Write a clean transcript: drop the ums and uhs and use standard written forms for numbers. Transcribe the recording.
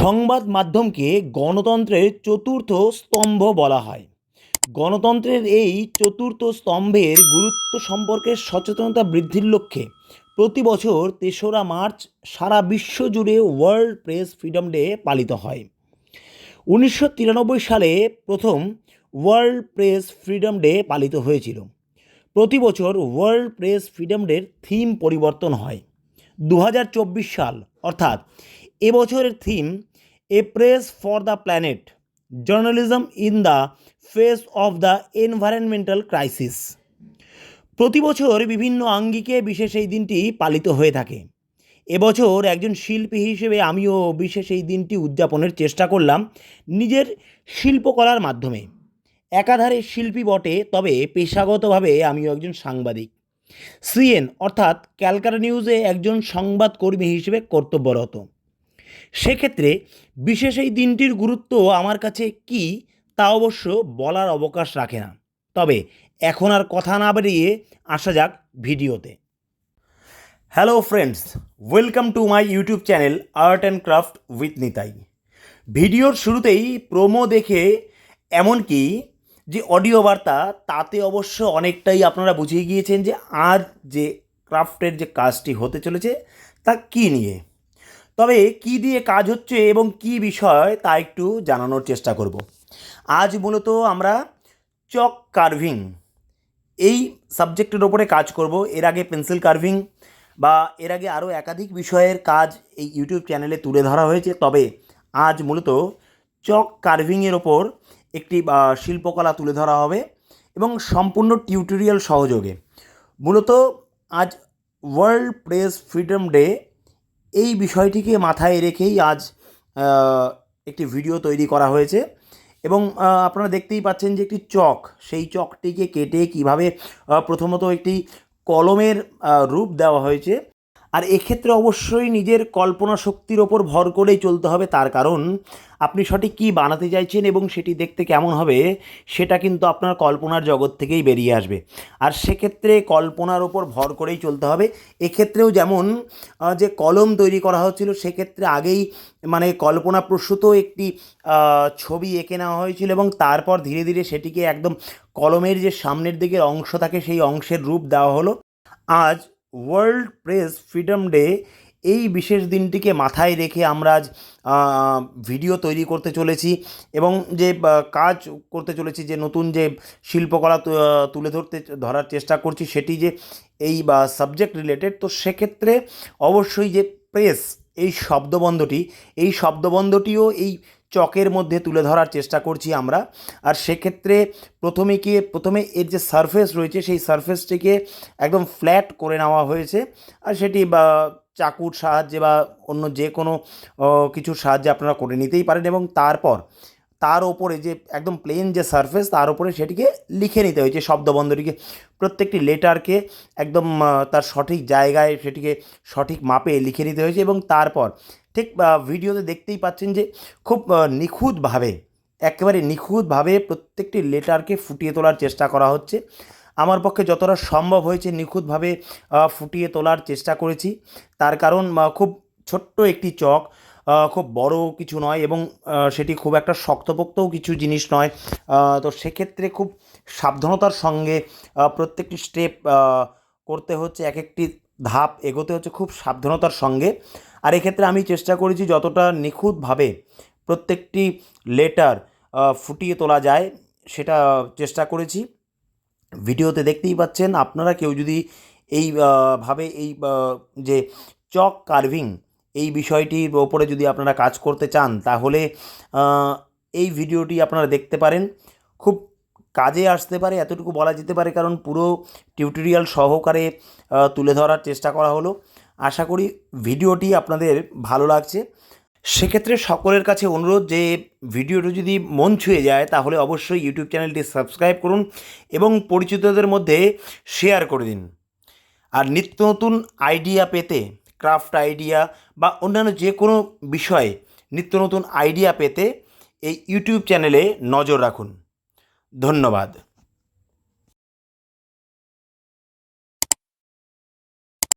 সংবাদ মাধ্যমকে গণতন্ত্রের চতুর্থ স্তম্ভ বলা হয়। গণতন্ত্রের এই চতুর্থ স্তম্ভের গুরুত্ব সম্পর্কে সচেতনতা বৃদ্ধির লক্ষ্যে প্রতি বছর ৩রা মার্চ সারা বিশ্ব জুড়ে ওয়ার্ল্ড প্রেস ফ্রিডম ডে পালিত হয়। ১৯৯৩ সালে প্রথম ওয়ার্ল্ড প্রেস ফ্রিডম ডে পালিত হয়েছিল। প্রতি বছর ওয়ার্ল্ড প্রেস ফ্রিডম ডের থিম পরিবর্তন হয়। ২০২৪ সাল অর্থাৎ এবছরের theme A press for the planet, journalism in the face of the environmental crisis. প্রতি বছর বিভিন্ন আঙ্গিকে বিশেষ এই দিনটি পালিত হয়ে থাকে। এবছর একজন শিল্পী হিসেবে আমিও বিশেষ এই দিনটি উদযাপনের চেষ্টা করলাম নিজের শিল্পকলার মাধ্যমে। একাধারে শিল্পী বটে, তবে পেশাগতভাবে আমিও একজন সাংবাদিক। সিএন অর্থাৎ ক্যালকাটা নিউজে একজন সংবাদকর্মী হিসেবে কর্তব্যরত। সেক্ষেত্রে বিশেষ এই দিনটির গুরুত্ব আমার কাছে কী তা অবশ্য বলার অবকাশ রাখে না। তবে এখন আর কথা না বাড়িয়ে আসা যাক ভিডিওতে। Hello friends, welcome to my YouTube channel art and craft with Nitai. ভিডিওর শুরুতেই প্রোমো দেখে এমনকি যে অডিও বার্তা, তাতে অবশ্য অনেকটাই আপনারা বুঝিয়ে গিয়েছেন যে আজ যে ক্রাফটের যে কাজটি হতে চলেছে তা কী নিয়ে। তবে কী দিয়ে কাজ হচ্ছে এবং কী বিষয় তা একটু জানানোর চেষ্টা করব। আজ মূলত আমরা চক কার্ভিং এই সাবজেক্টের ওপরে কাজ করব। এর আগে পেন্সিল কার্ভিং বা এর আগে আরও একাধিক বিষয়ের কাজ এই ইউটিউব চ্যানেলে তুলে ধরা হয়েছে। তবে আজ মূলত চক কার্ভিংয়ের ওপর একটি শিল্পকলা তুলে ধরা হবে এবং সম্পূর্ণ টিউটোরিয়াল সহযোগে। মূলত আজ ওয়ার্ল্ড প্রেস ফ্রিডম ডে, এই বিষয়টিকে মাথায় রেখেই আজ একটি ভিডিও তৈরি করা হয়েছে। এবং আপনারা দেখতেই পাচ্ছেন যে একটি চক, সেই চকটিকে কেটে কিভাবে প্রথমত একটি কলমের রূপ দেওয়া হয়েছে। আর এক্ষেত্রে অবশ্যই নিজের কল্পনা শক্তির ওপর ভর করেই চলতে হবে, তার কারণ আপনি সঠিক কী বানাতে চাইছেন এবং সেটি দেখতে কেমন হবে সেটা কিন্তু আপনার কল্পনার জগৎ থেকেই বেরিয়ে আসবে। আর সেক্ষেত্রে কল্পনার ওপর ভর করেই চলতে হবে। এক্ষেত্রেও যেমন যে কলম তৈরি করা হচ্ছিল, সেক্ষেত্রে আগেই কল্পনাপ্রসূত একটি ছবি এঁকে নেওয়া হয়েছিল এবং তারপর ধীরে ধীরে সেটিকে একদম কলমের যে সামনের দিকের অংশ থাকে সেই অংশের রূপ দেওয়া হলো। আজ ওয়ার্ল্ড প্রেস ফ্রিডম ডে, এই বিশেষ দিনটিকে মাথায় রেখে আমরা আজ ভিডিও তৈরি করতে চলেছি এবং যে কাজ করতে চলেছি, যে নতুন যে শিল্পকলা তুলে ধরার চেষ্টা করছি, সেটি যে এই সাবজেক্ট রিলেটেড। তো সেক্ষেত্রে অবশ্যই যে প্রেস এই শব্দবন্ধটিও এই চকের মধ্যে তুলে ধরার চেষ্টা করছি আমরা। আর সেক্ষেত্রে প্রথমে এর যে সারফেস রয়েছে সেই সারফেসটিকে একদম ফ্ল্যাট করে নেওয়া হয়েছে। আর সেটি চাকুর সাহায্যে বা অন্য যে কোনো কিছুর সাহায্যে আপনারা করে নিতেই পারেন এবং তারপর তার ওপরে যে একদম প্লেন যে সারফেস, তার ওপরে সেটিকে লিখে নিতে হয়েছে শব্দবন্ধটিকে, প্রত্যেকটি লেটারকে একদম তার সঠিক জায়গায় সেটিকে সঠিক মাপে লিখে নিতে হয়েছে। এবং তারপর ঠিক ভিডিওতে দেখতেই পাচ্ছেন যে খুব একেবারে নিখুঁতভাবে প্রত্যেকটি লেটারকে ফুটিয়ে তোলার চেষ্টা করা হচ্ছে। আমার পক্ষে যতটা সম্ভব হয়েছে নিখুঁতভাবে ফুটিয়ে তোলার চেষ্টা করেছি। তার কারণ খুব ছোট্ট একটি চক, খুব বড় কিছু নয় এবং সেটি খুব একটা শক্তপোক্তও কিছু জিনিস নয়। তো সেক্ষেত্রে খুব সাবধানতার সঙ্গে প্রত্যেকটি স্টেপ করতে হচ্ছে, এক একটি ধাপ এগোতে হচ্ছে খুব সাবধানতার সঙ্গে। আর এক্ষেত্রে আমি চেষ্টা করেছি যতটা নিখুঁতভাবে প্রত্যেকটি লেটার ফুটিয়ে তোলা যায় সেটা চেষ্টা করেছি। ভিডিওতে দেখতেই পাচ্ছেন। আপনারা কেউ যদি ভাবে যে চক কার্ভিং এই বিষয়টির ওপরে যদি আপনারা কাজ করতে চান, তাহলে এই ভিডিওটি আপনারা দেখতে পারেন। খুব কাজে আসতে পারে এতটুকু বলা যেতে পারে, কারণ পুরো টিউটোরিয়াল সহকারে তুলে ধরার চেষ্টা করা হলো। আশা করি ভিডিওটি আপনাদের ভালো লাগছে। সেক্ষেত্রে সকলের কাছে অনুরোধ, যে ভিডিওটি যদি মন ছুঁয়ে যায় তাহলে অবশ্যই ইউটিউব চ্যানেলটি সাবস্ক্রাইব করুন এবং পরিচিতদের মধ্যে শেয়ার করে দিন। আর নিত্য নতুন আইডিয়া পেতে, ক্রাফট আইডিয়া বা অন্যান্য যে কোনো বিষয়ে নিত্য নতুন আইডিয়া পেতে এই ইউটিউব চ্যানেলে নজর রাখুন। ধন্যবাদ।